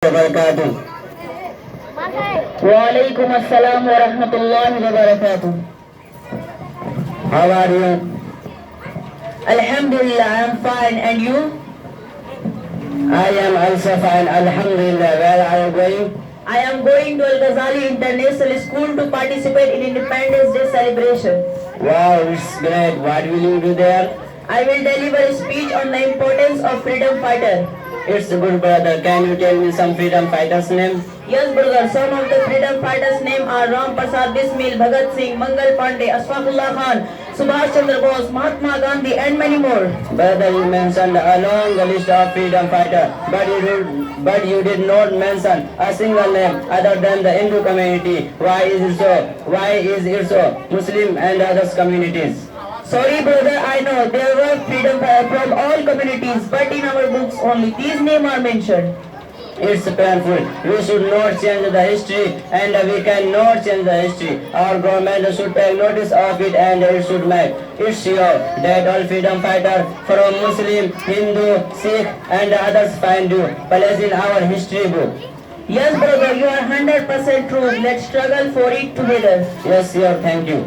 wabarakatuh. Walaikum assalam wa rahmatullahi wa barakatuh. How are you? Alhamdulillah, I am fine. And you? I am also fine. Alhamdulillah. Where are you going? I am going to Al-Ghazali International School to participate in Independence Day celebration. Wow, it's great. What will you do there? I will deliver a speech on the importance of freedom fighter. It's good, brother. Can you tell me some freedom fighters' name? Yes, brother. Some of the freedom fighters' name are Ram Prasad Bismil, Bhagat Singh, Mangal Pandey, Ashfaqullah Khan, Subhash Chandra Bose, Mahatma Gandhi, and many more. Brother, you mentioned a long list of freedom fighters, but you did not mention a single name other than the Hindu community. Why is it so? Why is it so? Muslim and other communities. Sorry, brother, I know there were freedom from all communities, but in our books only these names are mentioned. It's painful. We should not change the history, and we cannot change the history. Our government should take notice of it, and it should make it sure that all freedom fighters from Muslim, Hindu, Sikh, and others find due place in our history book. Yes, brother, you are 100% true. Let's struggle for it together. Yes, sir. Thank you.